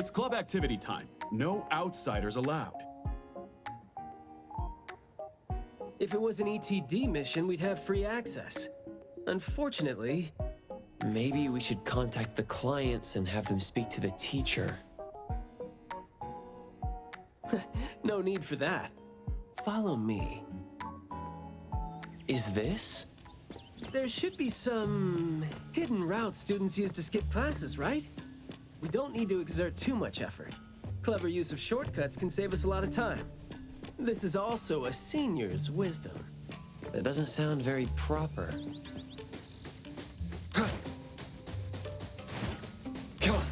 It's club activity time. No outsiders allowed. If it was an ETD mission, we'd have free access. Unfortunately... Maybe we should contact the clients and have them speak to the teacher. No need for that. Follow me. Is this? There should be some hidden routes students use to skip classes, right? We don't need to exert too much effort. Clever use of shortcuts can save us a lot of time. This is also a senior's wisdom. That doesn't sound very proper. Come on.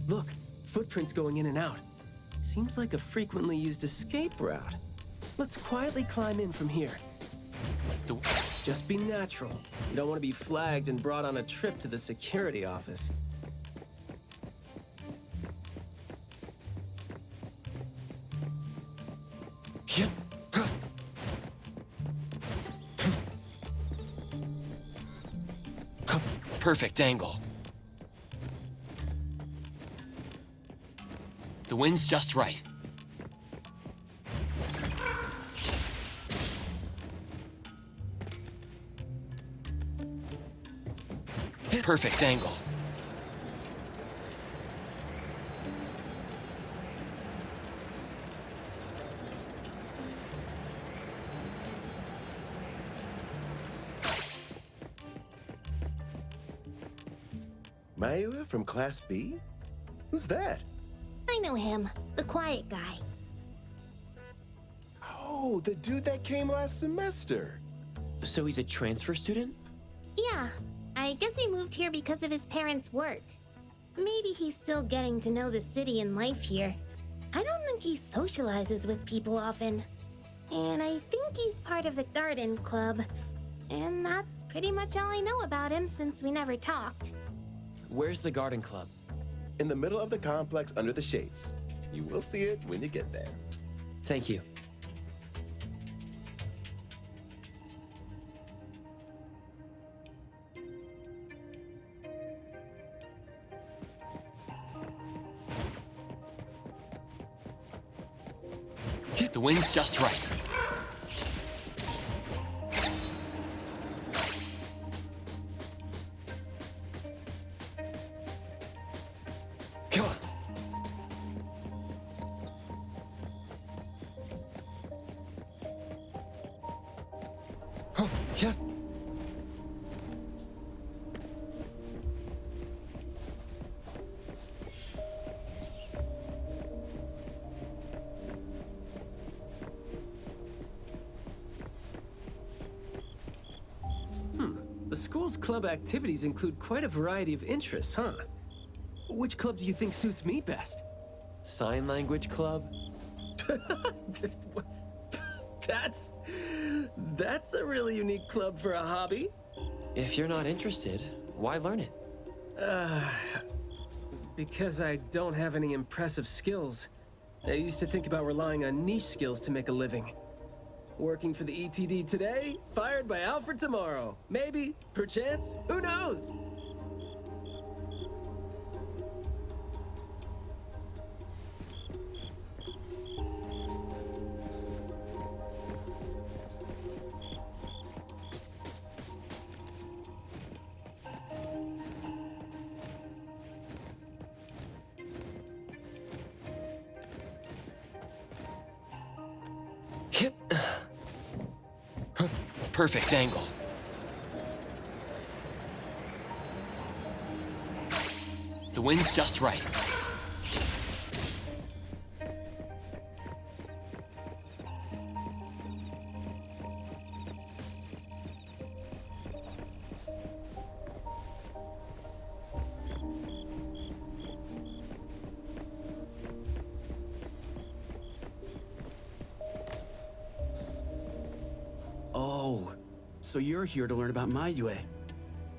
Look, footprints going in and out. Seems like a frequently used escape route. Let's quietly climb in from here. Just be natural. You don't want to be flagged and brought on a trip to the security office. Perfect angle. The wind's just right. Perfect angle. Mayua from Class B? Who's that? I know him, the quiet guy. Oh, the dude that came last semester. So he's a transfer student? Yeah, I guess he moved here because of his parents' work. Maybe he's still getting to know the city and life here. I don't think he socializes with people often. And I think he's part of the garden club. And that's pretty much all I know about him since we never talked. Where's the garden club? In the middle of the complex under the shades. You will see it when you get there. Thank you. The wind's just right. Come on. Oh, yeah. The school's club activities include quite a variety of interests, huh? Which club do you think suits me best? Sign language club? That's a really unique club for a hobby. If you're not interested, why learn it? Because I don't have any impressive skills. I used to think about relying on niche skills to make a living. Working for the ETD today, fired by Alfred tomorrow. Maybe, perchance, who knows? Hit. Perfect angle. The wind's just right. Oh, so you're here to learn about Mayue.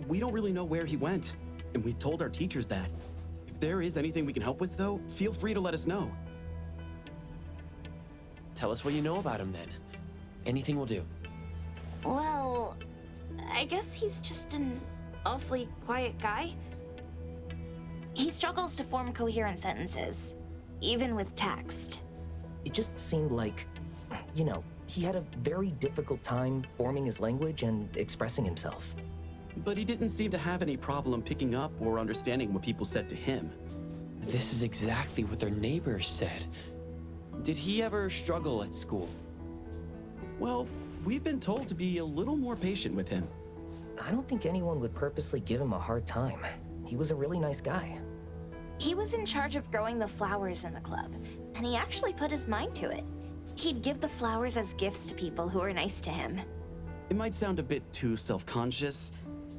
We don't really know where he went, and we've told our teachers that. If there is anything we can help with, though, feel free to let us know. Tell us what you know about him, then. Anything will do. Well, I guess he's just an awfully quiet guy. he struggles to form coherent sentences, even with text. It just seemed like, he had a very difficult time forming his language and expressing himself. But he didn't seem to have any problem picking up or understanding what people said to him. This is exactly what their neighbors said. Did he ever struggle at school? Well, we've been told to be a little more patient with him. I don't think anyone would purposely give him a hard time. He was a really nice guy. He was in charge of growing the flowers in the club, and he actually put his mind to it. He'd give the flowers as gifts to people who were nice to him. It might sound a bit too self-conscious.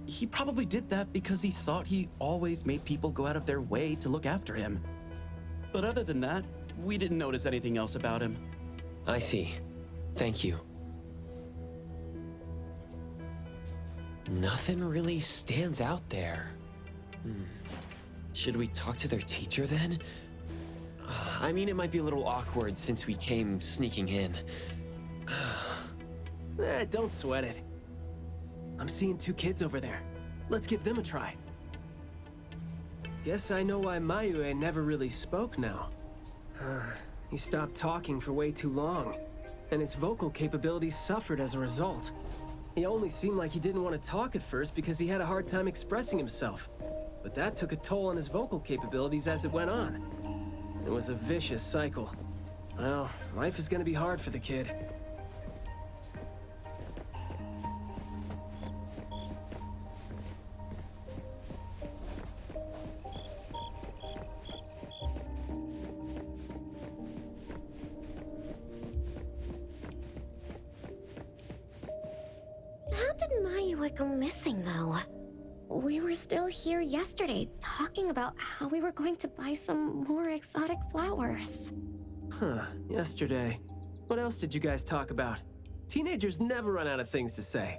He probably did that because he thought he always made people go out of their way to look after him. But other than that, we didn't notice anything else about him. I see. Thank you. Nothing really stands out there. Should we talk to their teacher then? I mean, it might be a little awkward since we came sneaking in. Don't sweat it. I'm seeing 2 kids over there. Let's give them a try. Guess I know why Mayue never really spoke now. He stopped talking for way too long, and his vocal capabilities suffered as a result. He only seemed like he didn't want to talk at first because he had a hard time expressing himself. But that took a toll on his vocal capabilities as it went on. It was a vicious cycle. Well, life is gonna be hard for the kid. How did Mayue go missing, though? We were still here yesterday, talking about how we were going to buy some more exotic flowers. Yesterday. What else did you guys talk about? Teenagers never run out of things to say.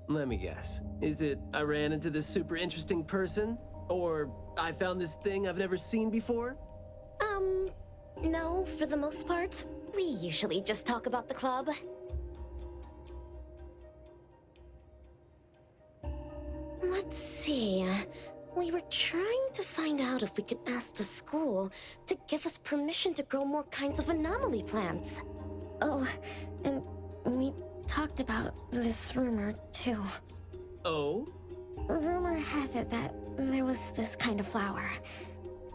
Let me guess. Is it I ran into this super interesting person? Or I found this thing I've never seen before? No, for the most part. We usually just talk about the club. Let's see. We were trying to find out if we could ask the school to give us permission to grow more kinds of anomaly plants. Oh, and we talked about this rumor, too. Oh? Rumor has it that there was this kind of flower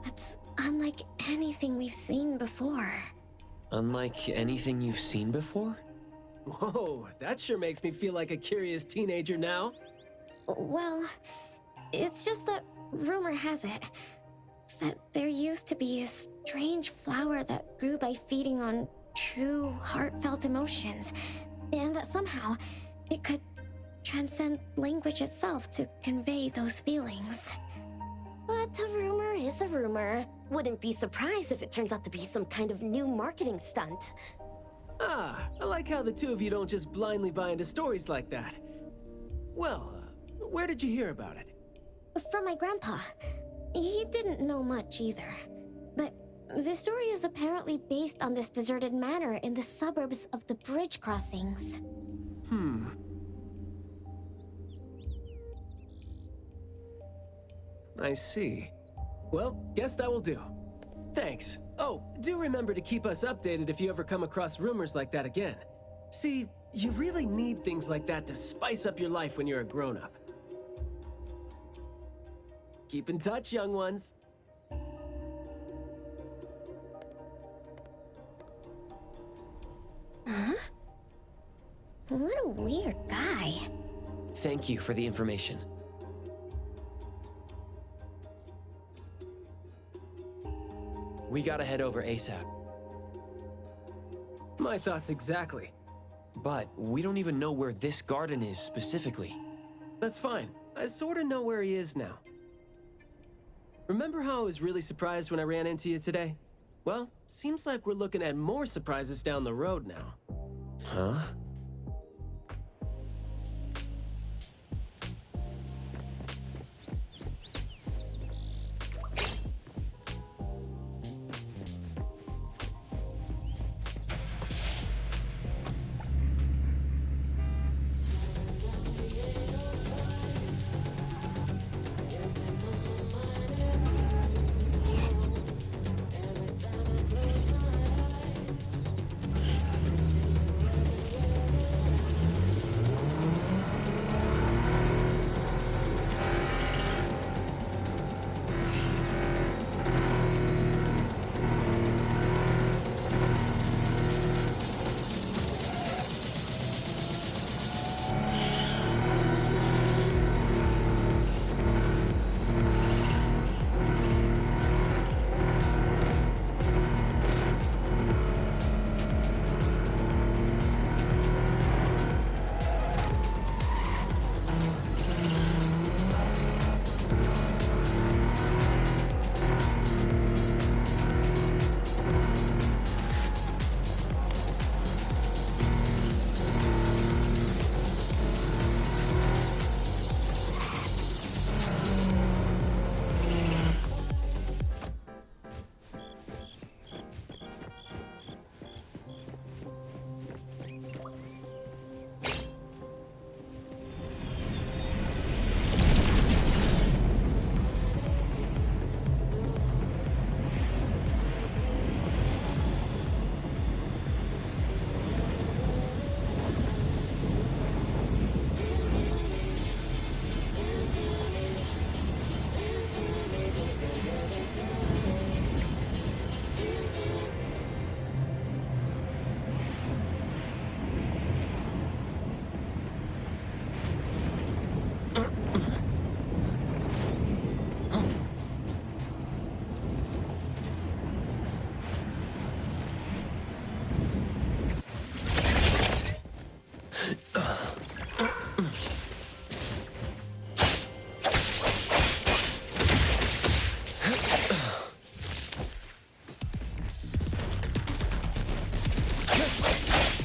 that's unlike anything we've seen before. Unlike anything you've seen before? Whoa, that sure makes me feel like a curious teenager now. Well, it's just that rumor has it that there used to be a strange flower that grew by feeding on true, heartfelt emotions, and that somehow it could transcend language itself to convey those feelings. But a rumor is a rumor. Wouldn't be surprised if it turns out to be some kind of new marketing stunt. I like how the two of you don't just blindly buy into stories like that. Well, where did you hear about it? From my grandpa. He didn't know much either. But the story is apparently based on this deserted manor in the suburbs of the bridge crossings. I see. Well, guess that will do. Thanks. Oh, do remember to keep us updated if you ever come across rumors like that again. See, you really need things like that to spice up your life when you're a grown-up. Keep in touch, young ones. Huh? What a weird guy. Thank you for the information. We gotta head over ASAP. My thoughts exactly. But we don't even know where this garden is specifically. That's fine. I sorta know where he is now. Remember how I was really surprised when I ran into you today? Well, seems like we're looking at more surprises down the road now. Huh?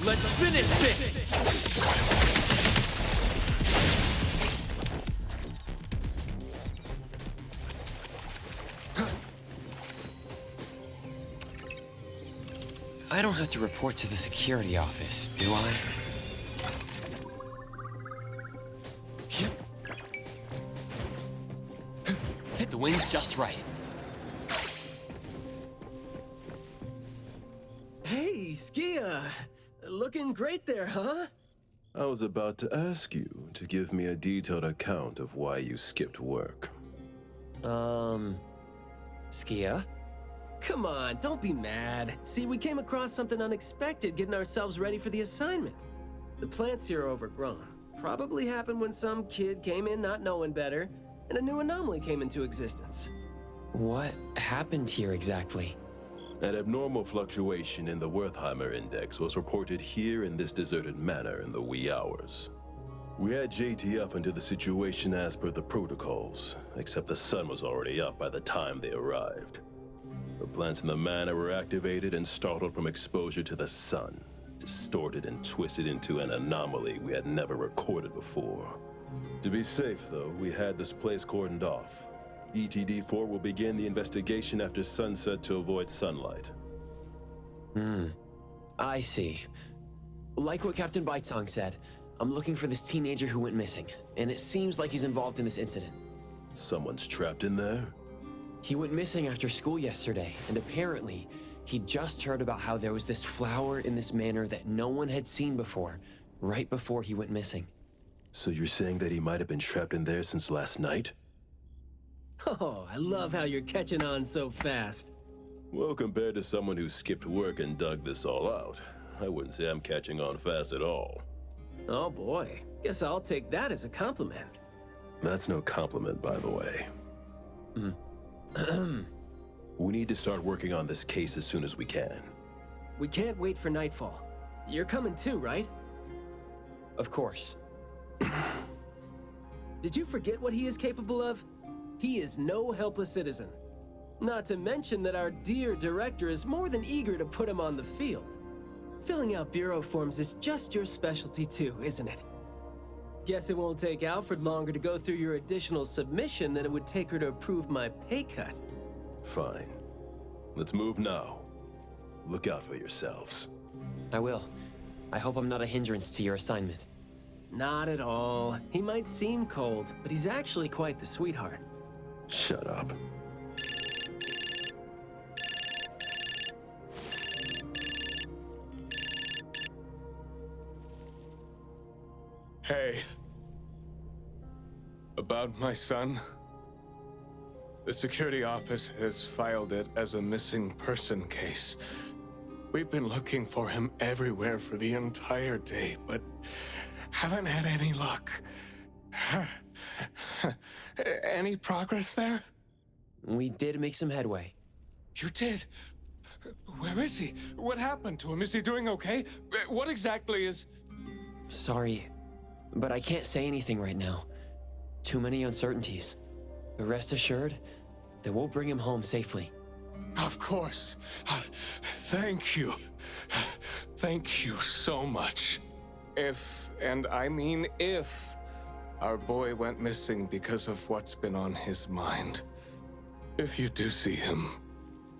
Let's finish this! I don't have to report to the security office, do I? The wind's just right. Hey, Skia! Looking great there, huh? I was about to ask you to give me a detailed account of why you skipped work. Skia? Come on, don't be mad. See, we came across something unexpected getting ourselves ready for the assignment. The plants here are overgrown. Probably happened when some kid came in not knowing better, and a new anomaly came into existence. What happened here exactly? An abnormal fluctuation in the Wertheimer index was reported here in this deserted manor in the wee hours. We had JTF into the situation as per the protocols, except the sun was already up by the time they arrived. The plants in the manor were activated and startled from exposure to the sun, distorted and twisted into an anomaly we had never recorded before. To be safe, though, we had this place cordoned off. ETD-4 will begin the investigation after sunset to avoid sunlight. I see. Like what Captain Baicang said, I'm looking for this teenager who went missing, and it seems like he's involved in this incident. Someone's trapped in there? He went missing after school yesterday, and apparently, he just heard about how there was this flower in this manor that no one had seen before, right before he went missing. So you're saying that he might have been trapped in there since last night? Oh, I love how you're catching on so fast. Well, compared to someone who skipped work and dug this all out, I wouldn't say I'm catching on fast at all. Oh boy, guess I'll take that as a compliment. That's no compliment, by the way. We need to start working on this case as soon as we can. We can't wait for nightfall. You're coming too, right? Of course. Did you forget what he is capable of? He is no helpless citizen. Not to mention that our dear director is more than eager to put him on the field. Filling out bureau forms is just your specialty too, isn't it? Guess it won't take Alfred longer to go through your additional submission than it would take her to approve my pay cut. Fine. Let's move now. Look out for yourselves. I will. I hope I'm not a hindrance to your assignment. Not at all. He might seem cold, but he's actually quite the sweetheart. Shut up. Hey. About my son? The security office has filed it as a missing person case. We've been looking for him everywhere for the entire day, but haven't had any luck. Any progress there? We did make some headway. You did? Where is he? What happened to him? Is he doing okay? What exactly is... Sorry, but I can't say anything right now. Too many uncertainties. Rest assured that we'll bring him home safely. Of course. Thank you. Thank you so much. If, and I mean if, our boy went missing because of what's been on his mind, if you do see him,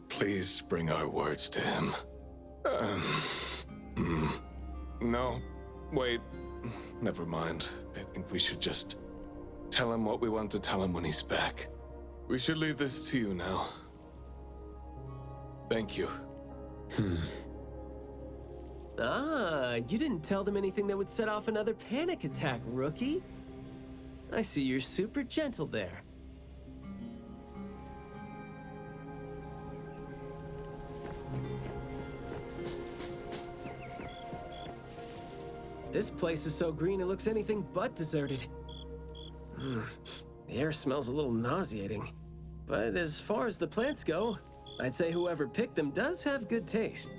please bring our words to him. No, wait, never mind. I think we should just tell him what we want to tell him when he's back. We should leave this to you now. Thank you. Ah, you didn't tell them anything that would set off another panic attack, rookie. I see you're super gentle there. This place is so green it looks anything but deserted. The air smells a little nauseating. But as far as the plants go, I'd say whoever picked them does have good taste.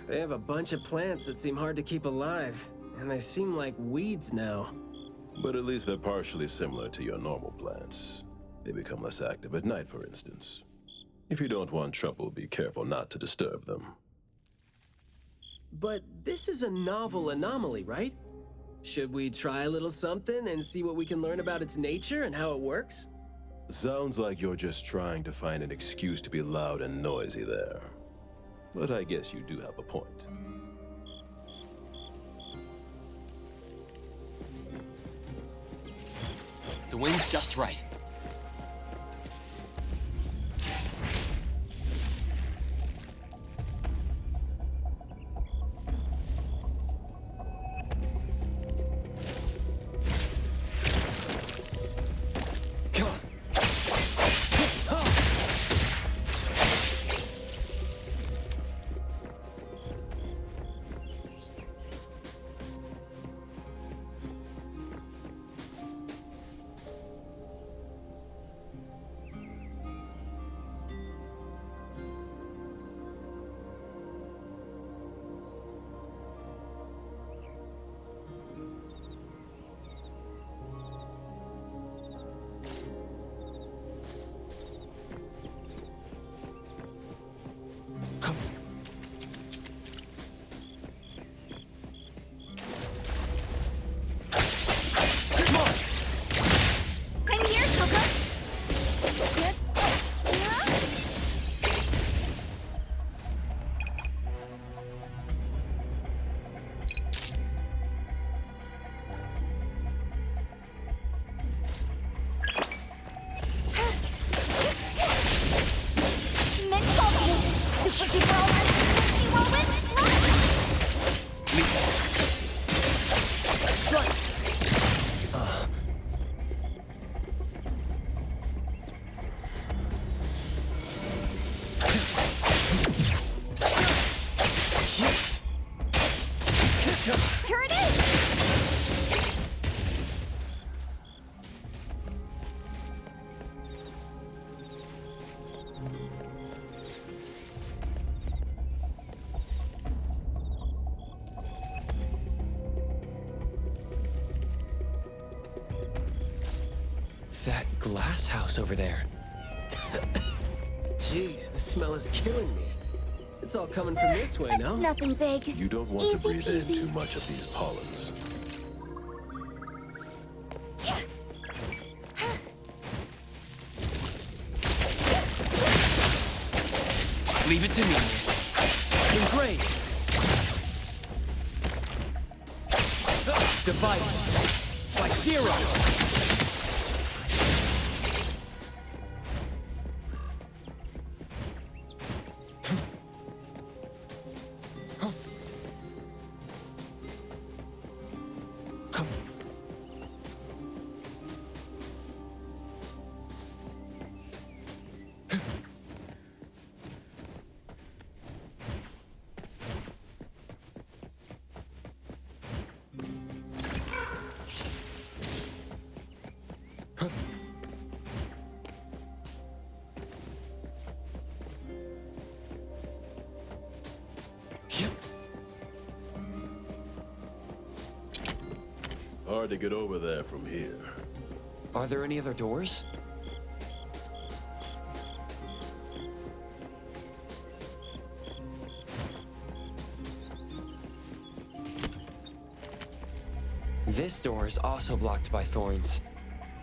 They have a bunch of plants that seem hard to keep alive, and they seem like weeds now. But at least they're partially similar to your normal plants. They become less active at night, for instance. If you don't want trouble, be careful not to disturb them. But this is a novel anomaly, right? Should we try a little something and see what we can learn about its nature and how it works? Sounds like you're just trying to find an excuse to be loud and noisy there. But I guess you do have a point. The wind's just right. Come on. I'm here, Coco. Super duper alert. Whirlwind, here it is. That glass house over there. Jeez, the smell is killing me. It's all coming from this way, no? Nothing big. You don't want to Easy breathe in peasy. too much of these pollens. Leave it to me. Great. Divide. Like zero. Hard to get over there from here. Are there any other doors? This door is also blocked by thorns.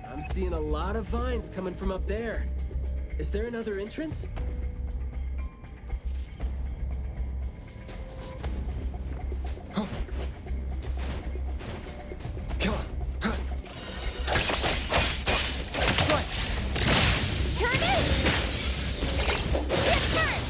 I'm seeing a lot of vines coming from up there. Is there another entrance? Come on. Here it is. Get hurt.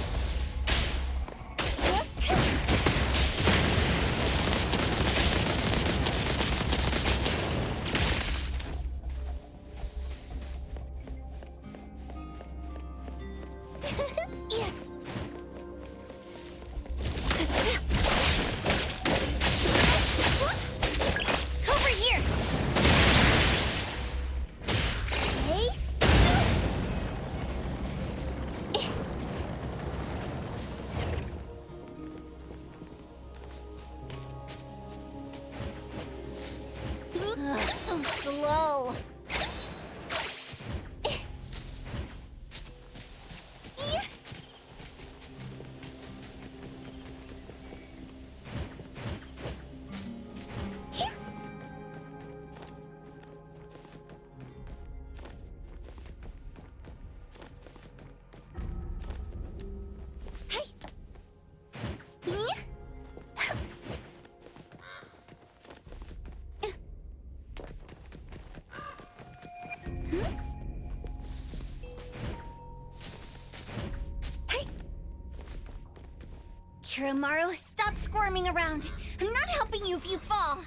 Kiramaru, stop squirming around. I'm not helping you if you fall.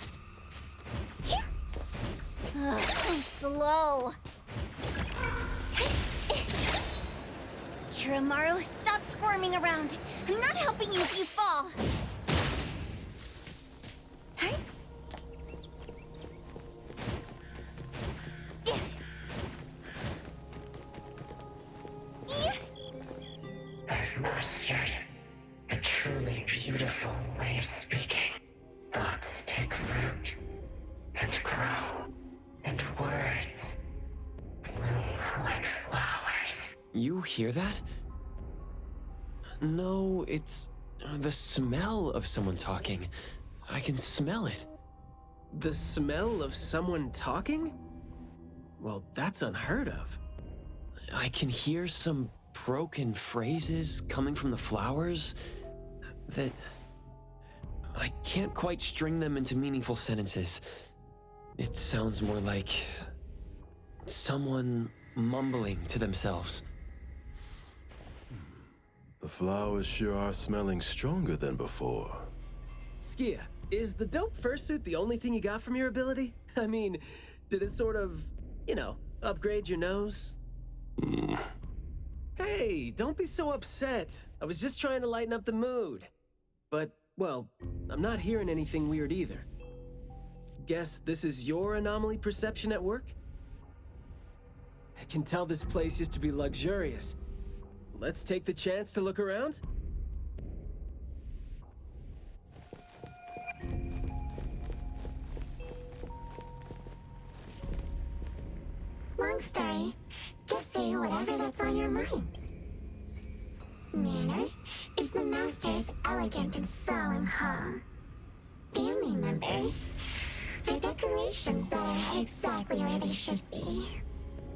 Ugh, so slow. Kiramaru, stop squirming around. I'm not helping you if you fall. I've mastered a truly beautiful way of speaking. Thoughts take root and grow, and words bloom like flowers. You hear that? No, it's the smell of someone talking. I can smell it. The smell of someone talking? Well, that's unheard of. I can hear some broken phrases coming from the flowers that I can't quite string them into meaningful sentences. It sounds more like someone mumbling to themselves. The flowers sure are smelling stronger than before. Skia, is the dope fursuit the only thing you got from your ability? I mean, did it sort of, upgrade your nose? Hey, don't be so upset. I was just trying to lighten up the mood. But, well, I'm not hearing anything weird either. Guess this is your anomaly perception at work? I can tell this place used to be luxurious. Let's take the chance to look around? Long story. Just say whatever that's on your mind. Manner is the master's elegant and solemn hall. Family members are decorations that are exactly where they should be.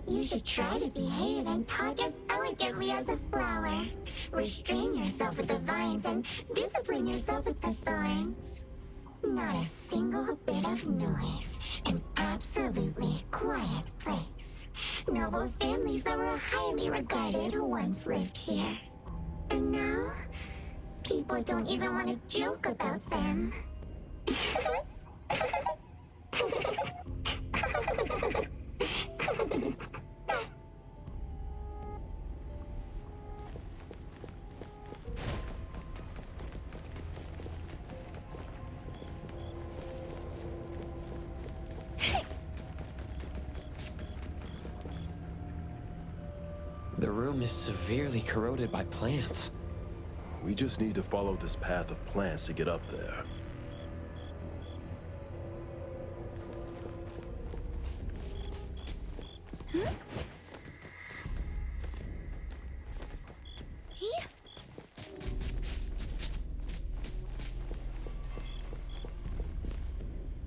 You should try to behave and talk as elegantly as a flower. Restrain yourself with the vines and discipline yourself with the thorns. Not a single bit of noise. An absolutely quiet place. Noble families that were highly regarded once lived here. And now, people don't even want to joke about them. The room is severely corroded by plants. We just need to follow this path of plants to get up there.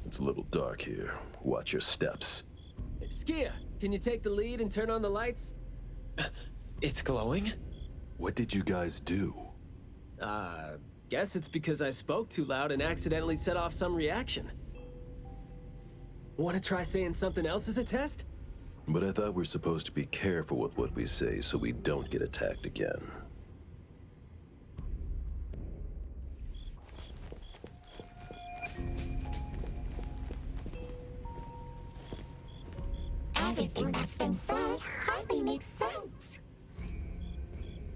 It's a little dark here. Watch your steps. Skia, can you take the lead and turn on the lights? It's glowing? What did you guys do? Guess it's because I spoke too loud and accidentally set off some reaction. Want to try saying something else as a test? But I thought we're supposed to be careful with what we say so we don't get attacked again. Everything that's been said hardly makes sense.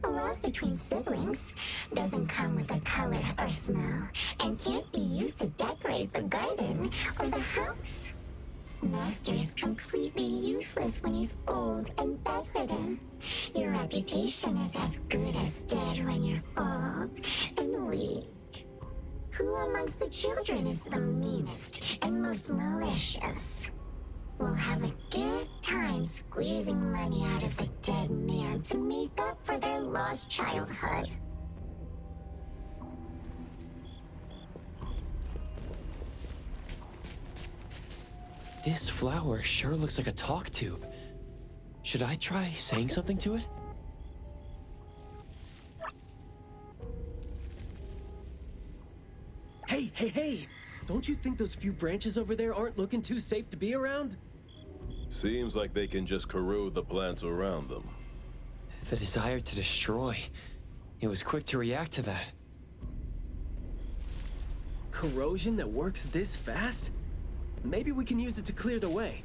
Love between siblings doesn't come with a color or smell, and can't be used to decorate the garden or the house. Master is completely useless when he's old and bedridden. Your reputation is as good as dead when you're old and weak. Who amongst the children is the meanest and most malicious? We'll have a good time squeezing money out of the dead man to make up for their lost childhood. This flower sure looks like a talk tube. Should I try saying something to it? Hey! Don't you think those few branches over there aren't looking too safe to be around? Seems like they can just corrode the plants around them. The desire to destroy. It was quick to react to that. Corrosion that works this fast? Maybe we can use it to clear the way.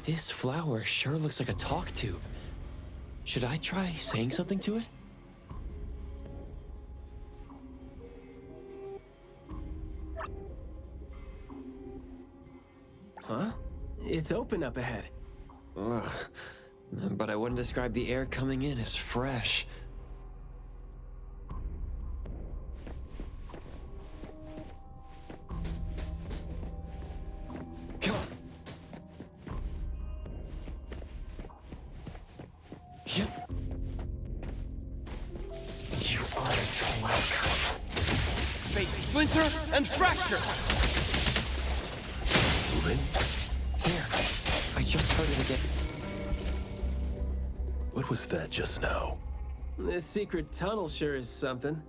This flower sure looks like a talk tube. Should I try saying something to it? Huh? It's open up ahead. Ugh. But I wouldn't describe the air coming in as fresh. You aren't welcome. Fate splinter and fracture! Moving? There. I just heard it again. What was that just now? This secret tunnel sure is something.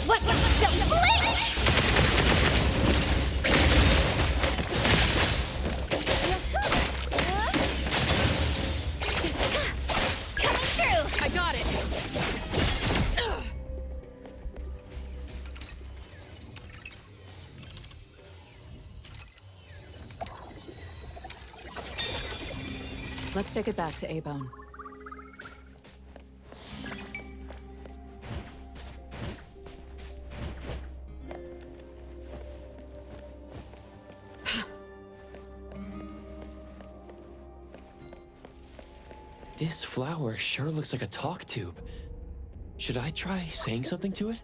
What? Don't blink! Coming through! I got it! Let's take it back to A-Bone. This flower sure looks like a talk tube. Should I try saying something to it?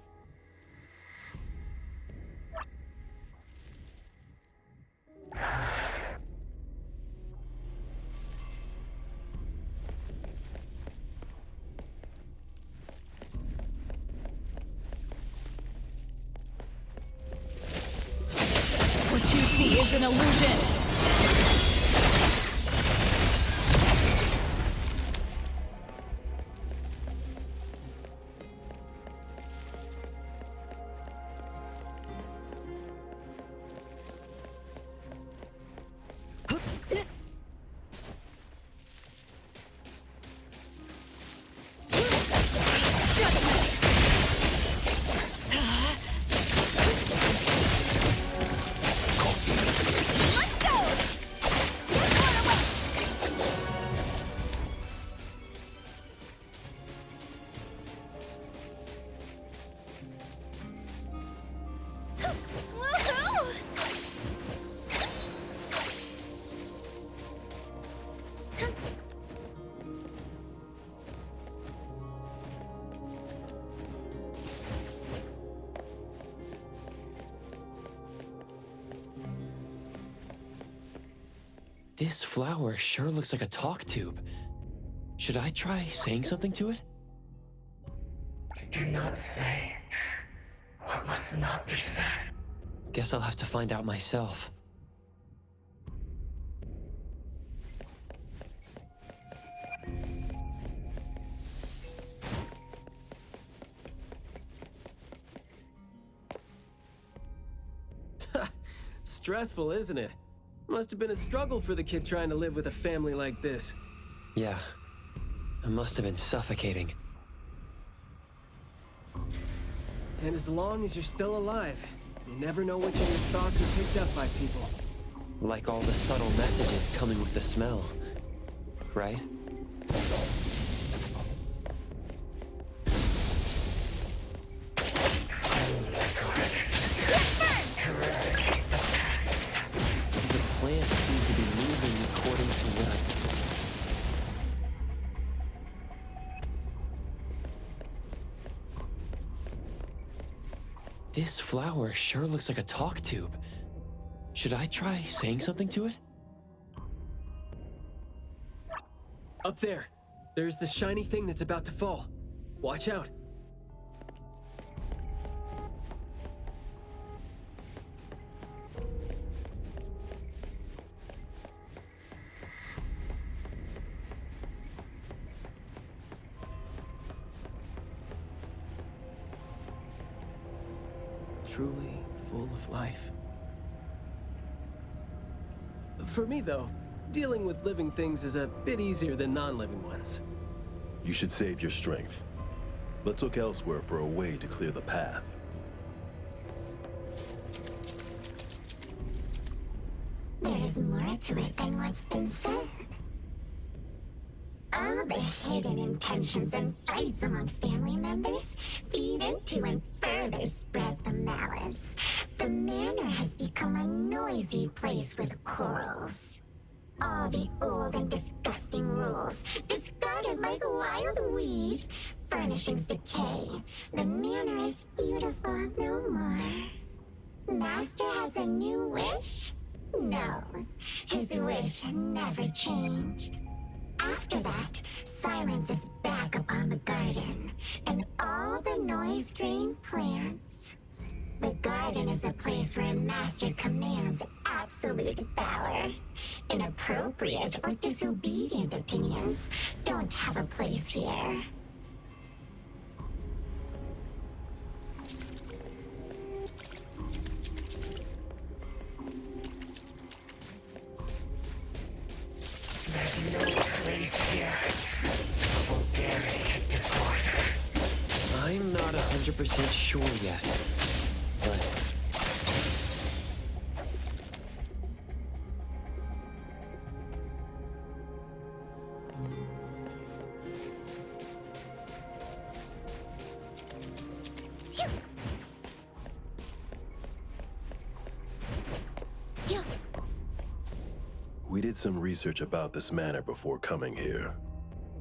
What you see is an illusion! This flower sure looks like a talk tube. Should I try saying something to it? Do not say what must not be said. Guess I'll have to find out myself. Stressful, isn't it? Must have been a struggle for the kid trying to live with a family like this. Yeah. It must have been suffocating. And as long as you're still alive, you never know which of your thoughts are picked up by people. Like all the subtle messages coming with the smell, right? The plants seem to be moving according to what This flower sure looks like a talk tube. Should I try saying something to it? Up there. There's the shiny thing that's about to fall. Watch out. Truly full of life. For me, though, dealing with living things is a bit easier than non-living ones. You should save your strength. Let's look elsewhere for a way to clear the path. There is more to it than what's been said. All the hidden intentions and fights among family members feed into and further spread the malice. The manor has become a noisy place with quarrels. All the old and disgusting rules, discarded like wild weed. Furnishings decay. The manor is beautiful no more. Master has a new wish? No, his wish never changed. After that, silence is back upon the garden, and all the noise-drained plants. The garden is a place where Master commands absolute power. Inappropriate or disobedient opinions don't have a place here. There's no place here for vulgarity and disorder. I'm not 100% sure yet, but... We did some research about this manor before coming here.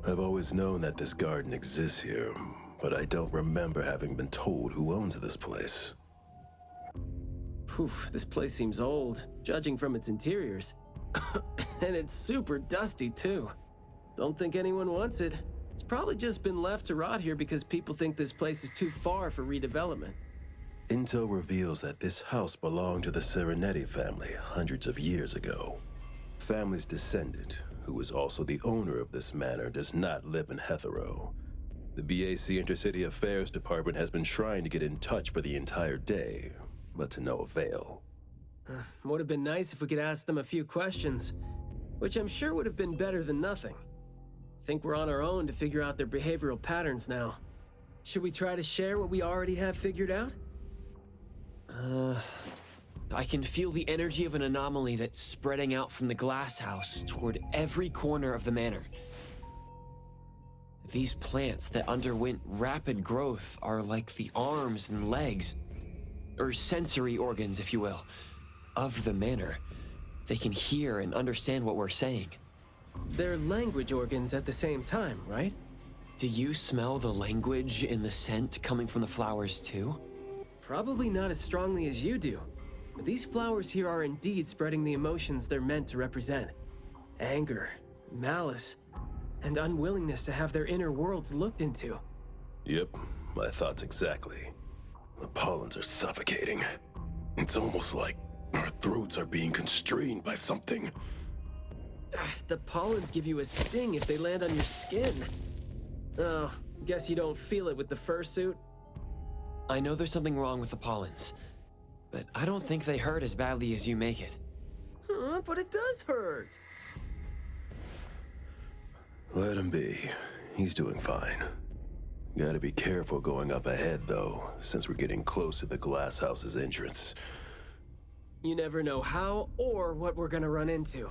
I've always known that this garden exists here, but I don't remember having been told who owns this place. Poof, this place seems old, judging from its interiors. And it's super dusty, too. Don't think anyone wants it. It's probably just been left to rot here because people think this place is too far for redevelopment. Intel reveals that this house belonged to the Serenetti family hundreds of years ago. Family's descendant, who was also the owner of this manor, does not live in Hetero. The BAC Intercity Affairs Department has been trying to get in touch for the entire day, but to no avail. Would have been nice if we could ask them a few questions, which I'm sure would have been better than nothing. Think we're on our own to figure out their behavioral patterns now. Should we try to share what we already have figured out? I can feel the energy of an anomaly that's spreading out from the glass house toward every corner of the manor. These plants that underwent rapid growth are like the arms and legs, or sensory organs, if you will, of the manor. They can hear and understand what we're saying. They're language organs at the same time, right? Do you smell the language in the scent coming from the flowers too? Probably not as strongly as you do. But these flowers here are indeed spreading the emotions they're meant to represent. Anger, malice, and unwillingness to have their inner worlds looked into. Yep, my thoughts exactly. The pollens are suffocating. It's almost like our throats are being constrained by something. The pollens give you a sting if they land on your skin. Oh, guess you don't feel it with the fursuit? I know there's something wrong with the pollens, but I don't think they hurt as badly as you make it. But it does hurt. Let him be. He's doing fine. Gotta be careful going up ahead, though, since we're getting close to the glass house's entrance. You never know how or what we're gonna run into.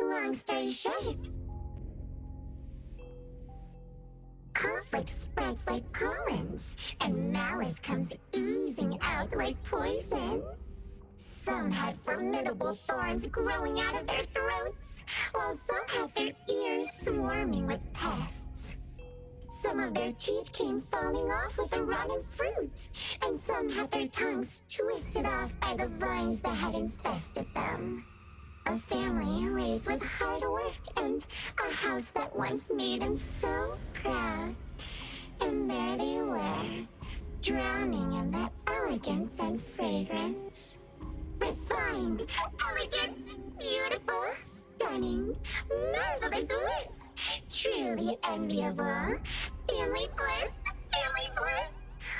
Long story short, conflict spreads like pollens, and malice comes oozing out like poison. Some had formidable thorns growing out of their throats, while some had their ears swarming with pests. Some of their teeth came falling off with the rotten fruit, and some had their tongues twisted off by the vines that had infested them. A family raised with hard work and a house that once made them so proud. And there they were, drowning in that elegance and fragrance. Refined, elegant, beautiful, stunning, marvelous work. Truly enviable. Family bliss,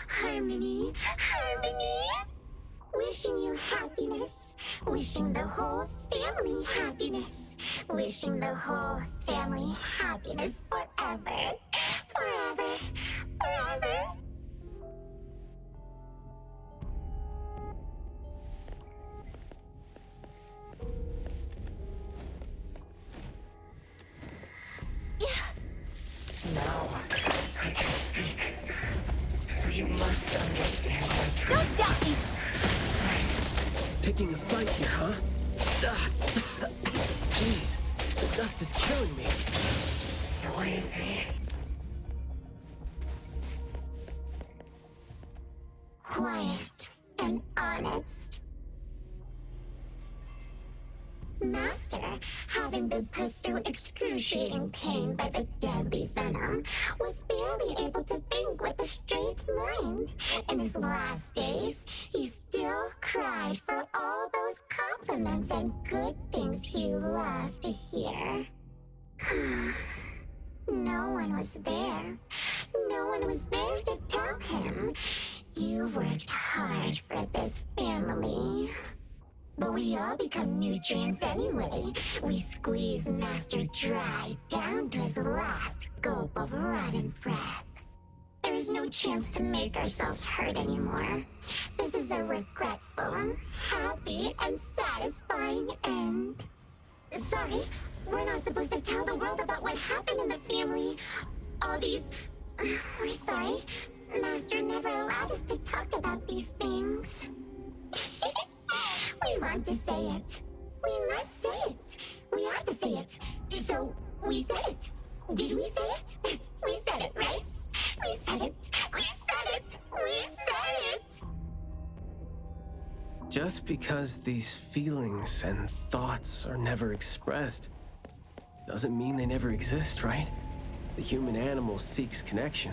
harmony, harmony. Wishing you happiness, wishing the whole family happiness, wishing the whole family happiness forever, forever, forever. Now, I can speak. So you must understand my truth. Don't doubt me! Picking a fight here, huh? Jeez, the dust is killing me. Noisy. Quiet and honest. Master, having been put through excruciating pain by the deadly venom, was barely able to think with a straight mind. In his last days, he still cried for all those compliments and good things he loved to hear. No one was there. No one was there to tell him, "You've worked hard for this family." But we all become nutrients anyway. We squeeze Master dry down to his last gulp of rotten breath. There is no chance to make ourselves hurt anymore. This is a regretful, happy, and satisfying end. Sorry, we're not supposed to tell the world about what happened in the family. All these... We're sorry. Master never allowed us to talk about these things. We want to say it. We must say it. We have to say it. So, we said it. Did we say it? We said it, right? We said it. We said it. We said it. Just because these feelings and thoughts are never expressed doesn't mean they never exist, right? The human animal seeks connection.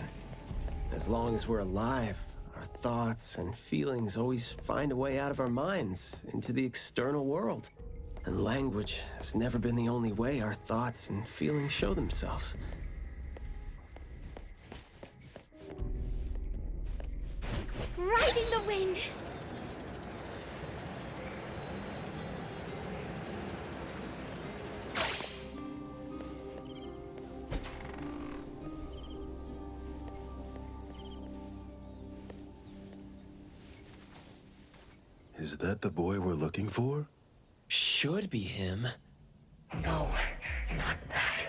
As long as we're alive, our thoughts and feelings always find a way out of our minds into the external world. And language has never been the only way our thoughts and feelings show themselves. Riding the wind! Is that the boy we're looking for? Should be him. No, not that.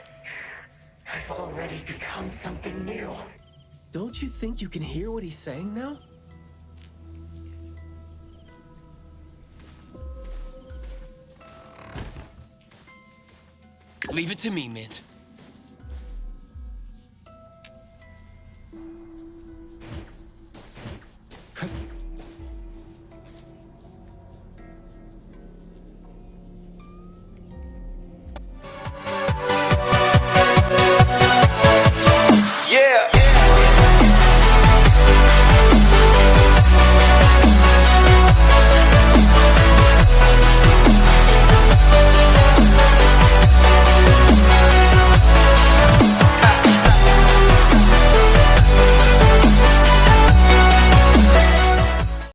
I've already become something new. Don't you think you can hear what he's saying now? Leave it to me, Mint.